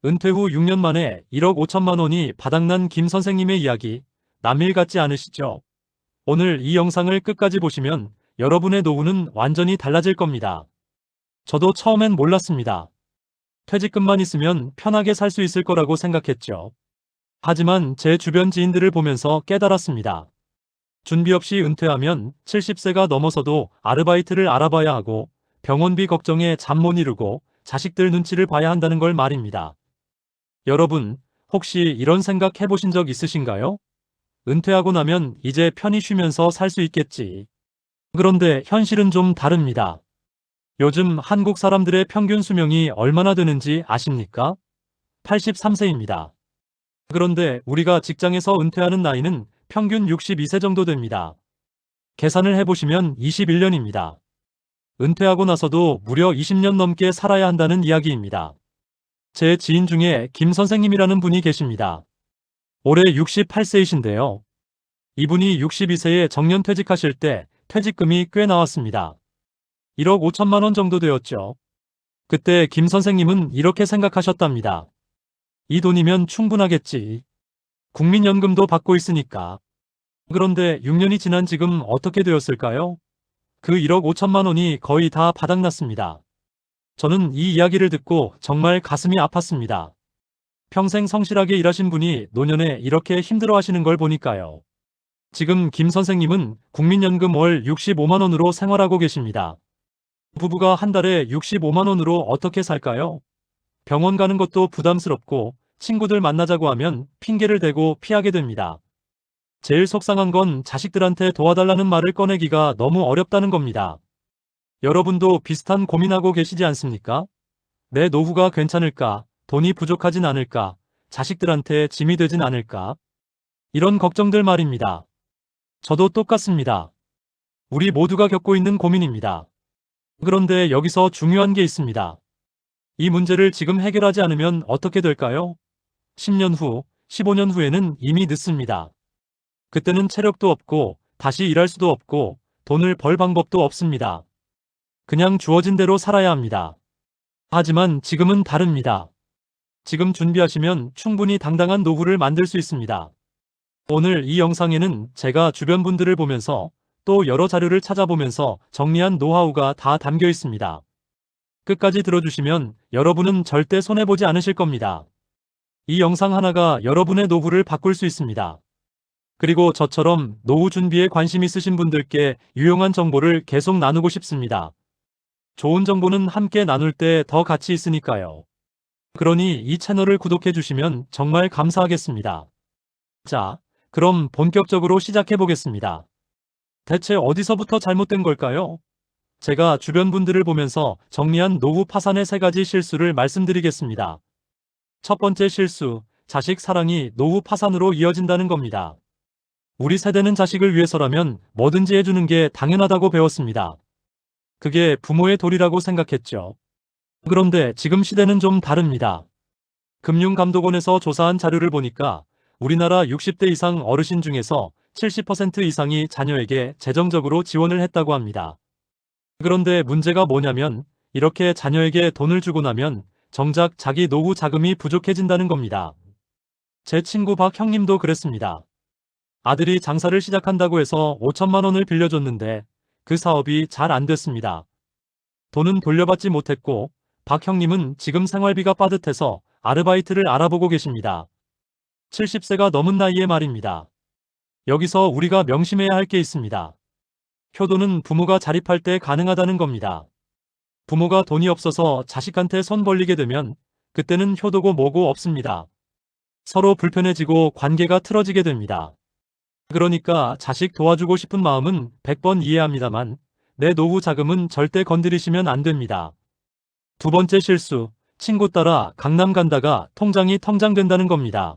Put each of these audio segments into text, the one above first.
은퇴 후 6년 만에 1억 5천만 원이 바닥난 김 선생님의 이야기, 남일 같지 않으시죠? 오늘 이 영상을 끝까지 보시면 여러분의 노후는 완전히 달라질 겁니다. 저도 처음엔 몰랐습니다. 퇴직금만 있으면 편하게 살 수 있을 거라고 생각했죠. 하지만 제 주변 지인들을 보면서 깨달았습니다. 준비 없이 은퇴하면 70세가 넘어서도 아르바이트를 알아봐야 하고 병원비 걱정에 잠 못 이루고 자식들 눈치를 봐야 한다는 걸 말입니다. 여러분, 혹시 이런 생각 해보신 적 있으신가요? 은퇴하고 나면 이제 편히 쉬면서 살 수 있겠지. 그런데 현실은 좀 다릅니다. 요즘 한국 사람들의 평균 수명이 얼마나 되는지 아십니까? 83세입니다. 그런데 우리가 직장에서 은퇴하는 나이는 평균 62세 정도 됩니다. 계산을 해보시면 21년입니다. 은퇴하고 나서도 무려 20년 넘게 살아야 한다는 이야기입니다. 제 지인 중에 김 선생님이라는 분이 계십니다. 올해 68세이신데요. 이분이 62세에 정년퇴직하실 때 퇴직금이 꽤 나왔습니다. 1억 5천만 원 정도 되었죠. 그때 김 선생님은 이렇게 생각하셨답니다. 이 돈이면 충분하겠지. 국민연금도 받고 있으니까. 그런데 6년이 지난 지금 어떻게 되었을까요? 그 1억 5천만 원이 거의 다 바닥났습니다. 저는 이 이야기를 듣고 정말 가슴이 아팠습니다. 평생 성실하게 일하신 분이 노년에 이렇게 힘들어 하시는 걸 보니까요. 지금 김 선생님은 국민연금 월 65만 원으로 생활하고 계십니다. 부부가 한 달에 65만 원으로 어떻게 살까요? 병원 가는 것도 부담스럽고 친구들 만나자고 하면 핑계를 대고 피하게 됩니다. 제일 속상한 건 자식들한테 도와달라는 말을 꺼내기가 너무 어렵다는 겁니다. 여러분도 비슷한 고민하고 계시지 않습니까? 내 노후가 괜찮을까? 돈이 부족하진 않을까? 자식들한테 짐이 되진 않을까? 이런 걱정들 말입니다. 저도 똑같습니다. 우리 모두가 겪고 있는 고민입니다. 그런데 여기서 중요한 게 있습니다. 이 문제를 지금 해결하지 않으면 어떻게 될까요? 10년 후, 15년 후에는 이미 늦습니다. 그때는 체력도 없고 다시 일할 수도 없고 돈을 벌 방법도 없습니다. 그냥 주어진 대로 살아야 합니다. 하지만 지금은 다릅니다. 지금 준비하시면 충분히 당당한 노후를 만들 수 있습니다. 오늘 이 영상에는 제가 주변 분들을 보면서 또 여러 자료를 찾아보면서 정리한 노하우가 다 담겨 있습니다. 끝까지 들어주시면 여러분은 절대 손해보지 않으실 겁니다. 이 영상 하나가 여러분의 노후를 바꿀 수 있습니다. 그리고 저처럼 노후 준비에 관심 있으신 분들께 유용한 정보를 계속 나누고 싶습니다. 좋은 정보는 함께 나눌 때 더 가치 있으니까요. 그러니 이 채널을 구독해 주시면 정말 감사하겠습니다. 자, 그럼 본격적으로 시작해 보겠습니다. 대체 어디서부터 잘못된 걸까요? 제가 주변 분들을 보면서 정리한 노후 파산의 3가지 실수를 말씀드리겠습니다. 첫 번째 실수, 자식 사랑이 노후 파산으로 이어진다는 겁니다. 우리 세대는 자식을 위해서라면 뭐든지 해주는 게 당연하다고 배웠습니다. 그게 부모의 도리라고 생각했죠. 그런데 지금 시대는 좀 다릅니다. 금융감독원에서 조사한 자료를 보니까 우리나라 60대 이상 어르신 중에서 70% 이상이 자녀에게 재정적으로 지원을 했다고 합니다. 그런데 문제가 뭐냐면 이렇게 자녀에게 돈을 주고 나면 정작 자기 노후 자금이 부족해진다는 겁니다. 제 친구 박 형님도 그랬습니다. 아들이 장사를 시작한다고 해서 5천만 원을 빌려줬는데 그 사업이 잘 안 됐습니다. 돈은 돌려받지 못했고 박 형님은 지금 생활비가 빠듯해서 아르바이트를 알아보고 계십니다. 70세가 넘은 나이에 말입니다. 여기서 우리가 명심해야 할 게 있습니다. 효도는 부모가 자립할 때 가능하다는 겁니다. 부모가 돈이 없어서 자식한테 손 벌리게 되면 그때는 효도고 뭐고 없습니다. 서로 불편해지고 관계가 틀어지게 됩니다. 그러니까 자식 도와주고 싶은 마음은 100번 이해합니다만 내 노후 자금은 절대 건드리시면 안 됩니다. 두 번째 실수, 친구 따라 강남 간다가 통장이 텅장된다는 겁니다.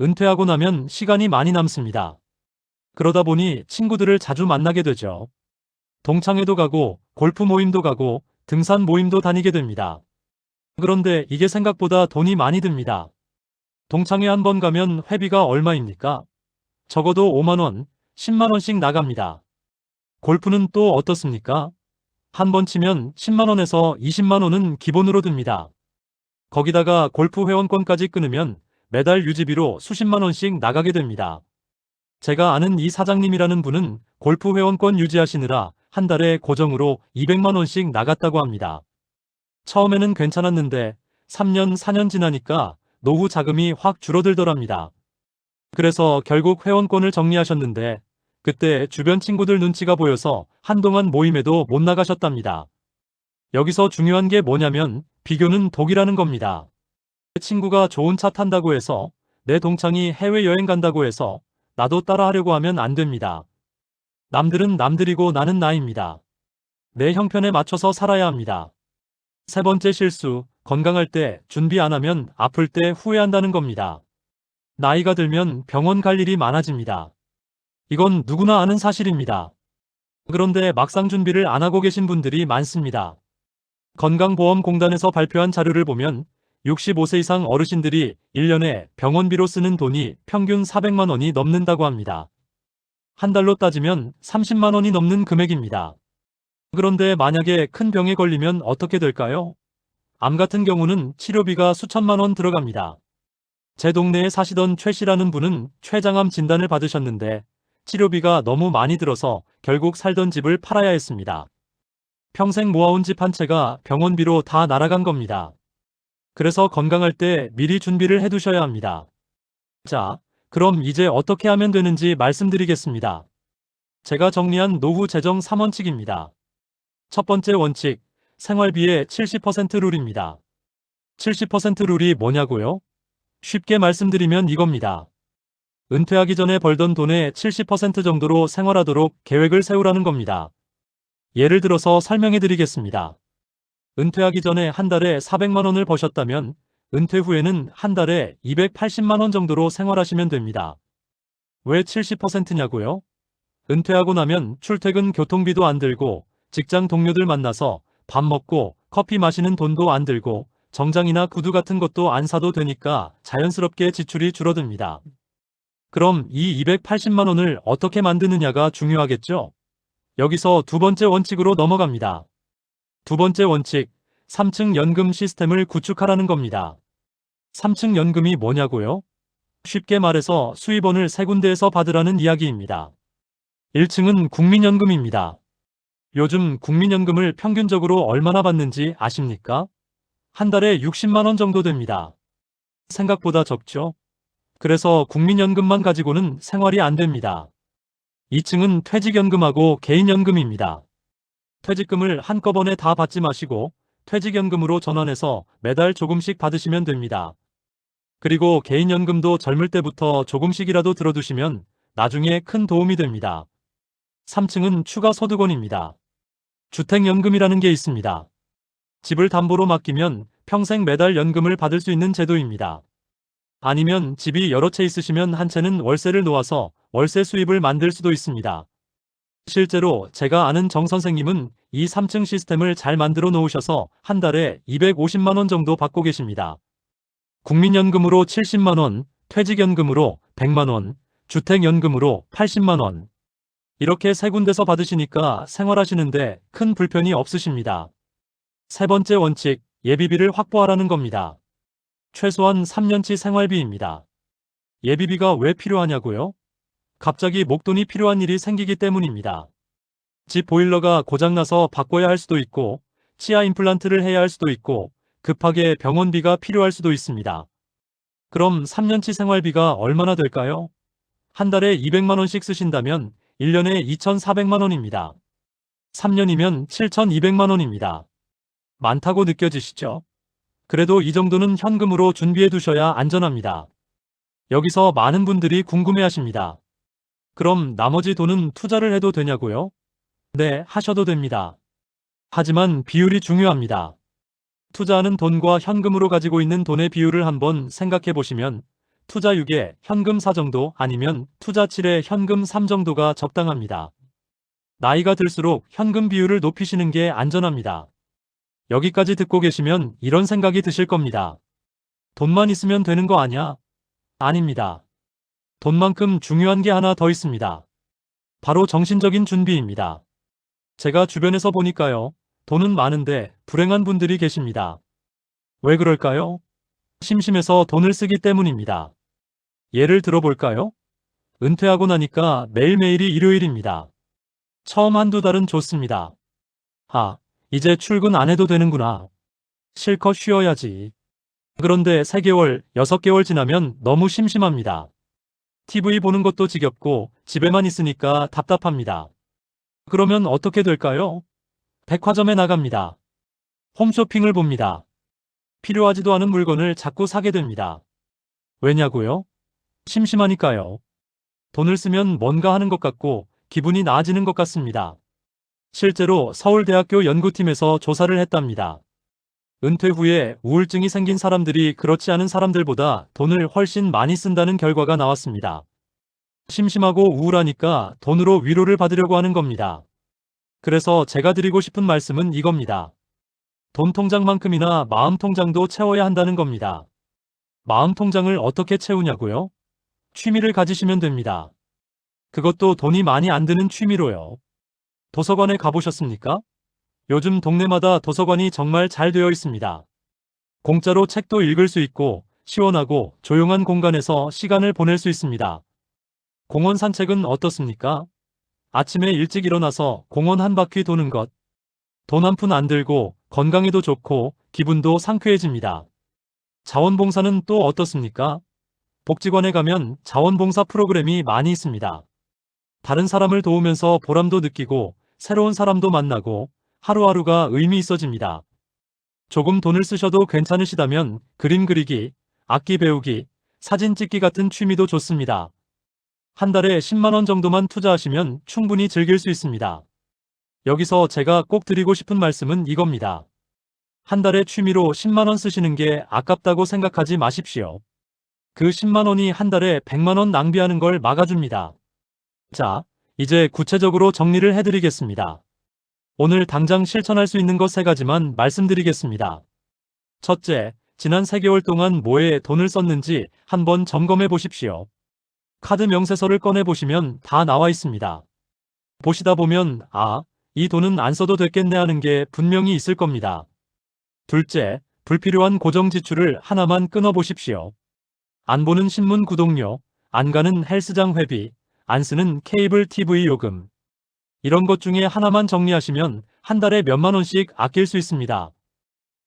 은퇴하고 나면 시간이 많이 남습니다. 그러다 보니 친구들을 자주 만나게 되죠. 동창회도 가고 골프 모임도 가고 등산 모임도 다니게 됩니다. 그런데 이게 생각보다 돈이 많이 듭니다. 동창회 한 번 가면 회비가 얼마입니까? 적어도 5만 원, 10만 원씩 나갑니다. 골프는 또 어떻습니까? 한 번 치면 10만 원에서 20만 원은 기본으로 듭니다. 거기다가 골프 회원권까지 끊으면 매달 유지비로 수십만 원씩 나가게 됩니다. 제가 아는 이 사장님이라는 분은 골프 회원권 유지하시느라 한 달에 고정으로 200만 원씩 나갔다고 합니다. 처음에는 괜찮았는데 3년, 4년 지나니까 노후 자금이 확 줄어들더랍니다. 그래서 결국 회원권을 정리하셨는데 그때 주변 친구들 눈치가 보여서 한동안 모임에도 못 나가셨답니다. 여기서 중요한 게 뭐냐면 비교는 독이라는 겁니다. 내 친구가 좋은 차 탄다고 해서 내 동창이 해외여행 간다고 해서 나도 따라하려고 하면 안 됩니다. 남들은 남들이고 나는 나입니다. 내 형편에 맞춰서 살아야 합니다. 세 번째 실수, 건강할 때 준비 안 하면 아플 때 후회한다는 겁니다. 나이가 들면 병원 갈 일이 많아집니다. 이건 누구나 아는 사실입니다. 그런데 막상 준비를 안 하고 계신 분들이 많습니다. 건강보험공단에서 발표한 자료를 보면 65세 이상 어르신들이 1년에 병원비로 쓰는 돈이 평균 400만 원이 넘는다고 합니다. 한 달로 따지면 30만 원이 넘는 금액입니다. 그런데 만약에 큰 병에 걸리면 어떻게 될까요? 암 같은 경우는 치료비가 수천만 원 들어갑니다. 제 동네에 사시던 최 씨라는 분은 췌장암 진단을 받으셨는데 치료비가 너무 많이 들어서 결국 살던 집을 팔아야 했습니다. 평생 모아온 집 한 채가 병원비로 다 날아간 겁니다. 그래서 건강할 때 미리 준비를 해두셔야 합니다. 자, 그럼 이제 어떻게 하면 되는지 말씀드리겠습니다. 제가 정리한 노후 재정 3원칙입니다. 첫 번째 원칙, 생활비의 70% 룰입니다. 70% 룰이 뭐냐고요? 쉽게 말씀드리면 이겁니다. 은퇴하기 전에 벌던 돈의 70% 정도로 생활하도록 계획을 세우라는 겁니다. 예를 들어서 설명해 드리겠습니다. 은퇴하기 전에 한 달에 400만 원을 버셨다면 은퇴 후에는 한 달에 280만 원 정도로 생활하시면 됩니다. 왜 70%냐고요? 은퇴하고 나면 출퇴근 교통비도 안 들고 직장 동료들 만나서 밥 먹고 커피 마시는 돈도 안 들고 정장이나 구두 같은 것도 안 사도 되니까 자연스럽게 지출이 줄어듭니다. 그럼 이 280만 원을 어떻게 만드느냐가 중요하겠죠? 여기서 두 번째 원칙으로 넘어갑니다. 두 번째 원칙, 3층 연금 시스템을 구축하라는 겁니다. 3층 연금이 뭐냐고요? 쉽게 말해서 수입원을 세 군데에서 받으라는 이야기입니다. 1층은 국민연금입니다. 요즘 국민연금을 평균적으로 얼마나 받는지 아십니까? 한 달에 60만 원 정도 됩니다. 생각보다 적죠? 그래서 국민연금만 가지고는 생활이 안 됩니다. 2층은 퇴직연금하고 개인연금입니다. 퇴직금을 한꺼번에 다 받지 마시고 퇴직연금으로 전환해서 매달 조금씩 받으시면 됩니다. 그리고 개인연금도 젊을 때부터 조금씩이라도 들어두시면 나중에 큰 도움이 됩니다. 3층은 추가소득원입니다. 주택연금이라는 게 있습니다. 집을 담보로 맡기면 평생 매달 연금을 받을 수 있는 제도입니다. 아니면 집이 여러 채 있으시면 한 채는 월세를 놓아서 월세 수입을 만들 수도 있습니다. 실제로 제가 아는 정 선생님은 이 3층 시스템을 잘 만들어 놓으셔서 한 달에 250만 원 정도 받고 계십니다. 국민연금으로 70만 원, 퇴직연금으로 100만 원, 주택연금으로 80만 원. 이렇게 세 군데서 받으시니까 생활하시는데 큰 불편이 없으십니다. 세 번째 원칙, 예비비를 확보하라는 겁니다. 최소한 3년치 생활비입니다. 예비비가 왜 필요하냐고요? 갑자기 목돈이 필요한 일이 생기기 때문입니다. 집 보일러가 고장나서 바꿔야 할 수도 있고, 치아 임플란트를 해야 할 수도 있고, 급하게 병원비가 필요할 수도 있습니다. 그럼 3년치 생활비가 얼마나 될까요? 한 달에 200만 원씩 쓰신다면 1년에 2,400만 원입니다. 3년이면 7,200만 원입니다. 많다고 느껴지시죠? 그래도 이 정도는 현금으로 준비해 두셔야 안전합니다. 여기서 많은 분들이 궁금해하십니다. 그럼 나머지 돈은 투자를 해도 되냐고요? 네, 하셔도 됩니다. 하지만 비율이 중요합니다. 투자하는 돈과 현금으로 가지고 있는 돈의 비율을 한번 생각해 보시면 투자 6에 현금 4 정도 아니면 투자 7에 현금 3 정도가 적당합니다. 나이가 들수록 현금 비율을 높이시는 게 안전합니다. 여기까지 듣고 계시면 이런 생각이 드실 겁니다. 돈만 있으면 되는 거 아냐? 아닙니다. 돈만큼 중요한 게 하나 더 있습니다. 바로 정신적인 준비입니다. 제가 주변에서 보니까요, 돈은 많은데 불행한 분들이 계십니다. 왜 그럴까요? 심심해서 돈을 쓰기 때문입니다. 예를 들어볼까요? 은퇴하고 나니까 매일매일이 일요일입니다. 처음 한두 달은 좋습니다. 아, 이제 출근 안 해도 되는구나. 실컷 쉬어야지. 그런데 3개월, 6개월 지나면 너무 심심합니다. TV 보는 것도 지겹고 집에만 있으니까 답답합니다. 그러면 어떻게 될까요? 백화점에 나갑니다. 홈쇼핑을 봅니다. 필요하지도 않은 물건을 자꾸 사게 됩니다. 왜냐고요? 심심하니까요. 돈을 쓰면 뭔가 하는 것 같고 기분이 나아지는 것 같습니다. 실제로 서울대학교 연구팀에서 조사를 했답니다. 은퇴 후에 우울증이 생긴 사람들이 그렇지 않은 사람들보다 돈을 훨씬 많이 쓴다는 결과가 나왔습니다. 심심하고 우울하니까 돈으로 위로를 받으려고 하는 겁니다. 그래서 제가 드리고 싶은 말씀은 이겁니다. 돈 통장만큼이나 마음 통장도 채워야 한다는 겁니다. 마음 통장을 어떻게 채우냐고요? 취미를 가지시면 됩니다. 그것도 돈이 많이 안 드는 취미로요. 도서관에 가보셨습니까? 요즘 동네마다 도서관이 정말 잘 되어 있습니다. 공짜로 책도 읽을 수 있고 시원하고 조용한 공간에서 시간을 보낼 수 있습니다. 공원 산책은 어떻습니까? 아침에 일찍 일어나서 공원 한 바퀴 도는 것. 돈 한 푼 안 들고 건강에도 좋고 기분도 상쾌해집니다. 자원봉사는 또 어떻습니까? 복지관에 가면 자원봉사 프로그램이 많이 있습니다. 다른 사람을 도우면서 보람도 느끼고 새로운 사람도 만나고 하루하루가 의미 있어집니다. 조금 돈을 쓰셔도 괜찮으시다면 그림 그리기, 악기 배우기, 사진 찍기 같은 취미도 좋습니다. 한 달에 10만 원 정도만 투자하시면 충분히 즐길 수 있습니다. 여기서 제가 꼭 드리고 싶은 말씀은 이겁니다. 한 달에 취미로 10만 원 쓰시는 게 아깝다고 생각하지 마십시오. 그 10만 원이 한 달에 100만 원 낭비하는 걸 막아줍니다. 자, 이제 구체적으로 정리를 해드리겠습니다. 오늘 당장 실천할 수 있는 것 3가지만 말씀드리겠습니다. 첫째, 지난 3개월 동안 뭐에 돈을 썼는지 한번 점검해 보십시오. 카드 명세서를 꺼내 보시면 다 나와 있습니다. 보시다 보면 이 돈은 안 써도 됐겠네 하는 게 분명히 있을 겁니다. 둘째, 불필요한 고정 지출을 하나만 끊어 보십시오. 안 보는 신문 구독료, 안 가는 헬스장 회비, 안 쓰는 케이블 TV 요금. 이런 것 중에 하나만 정리하시면 한 달에 몇만 원씩 아낄 수 있습니다.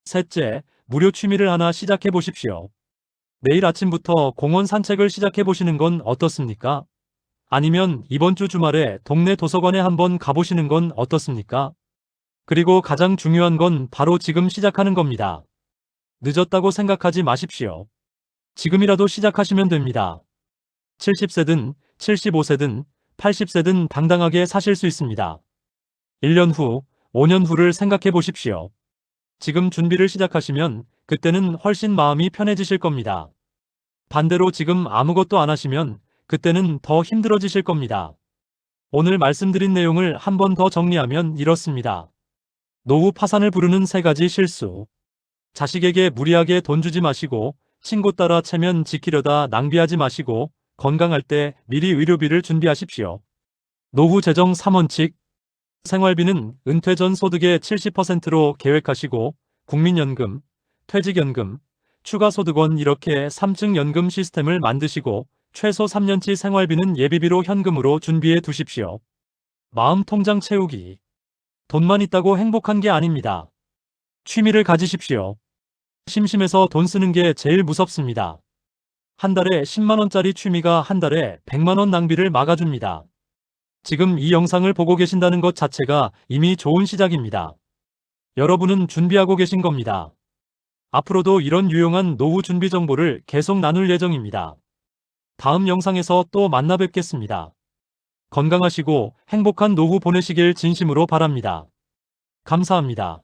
셋째, 무료 취미를 하나 시작해 보십시오. 내일 아침부터 공원 산책을 시작해 보시는 건 어떻습니까? 아니면 이번 주 주말에 동네 도서관에 한번 가보시는 건 어떻습니까? 그리고 가장 중요한 건 바로 지금 시작하는 겁니다. 늦었다고 생각하지 마십시오. 지금이라도 시작하시면 됩니다. 70세든 75세든 80세든 당당하게 사실 수 있습니다. 1년 후, 5년 후를 생각해 보십시오. 지금 준비를 시작하시면 그때는 훨씬 마음이 편해지실 겁니다. 반대로 지금 아무것도 안 하시면 그때는 더 힘들어지실 겁니다. 오늘 말씀드린 내용을 한 번 더 정리하면 이렇습니다. 노후 파산을 부르는 3가지 실수. 자식에게 무리하게 돈 주지 마시고, 친구 따라 체면 지키려다 낭비하지 마시고, 건강할 때 미리 의료비를 준비하십시오. 노후 재정 3원칙. 생활비는 은퇴 전 소득의 70%로 계획하시고, 국민연금, 퇴직연금, 추가소득원 이렇게 3층 연금 시스템을 만드시고, 최소 3년치 생활비는 예비비로 현금으로 준비해 두십시오. 마음 통장 채우기. 돈만 있다고 행복한 게 아닙니다. 취미를 가지십시오. 심심해서 돈 쓰는 게 제일 무섭습니다. 한 달에 10만 원짜리 취미가 한 달에 100만 원 낭비를 막아줍니다. 지금 이 영상을 보고 계신다는 것 자체가 이미 좋은 시작입니다. 여러분은 준비하고 계신 겁니다. 앞으로도 이런 유용한 노후 준비 정보를 계속 나눌 예정입니다. 다음 영상에서 또 만나 뵙겠습니다. 건강하시고 행복한 노후 보내시길 진심으로 바랍니다. 감사합니다.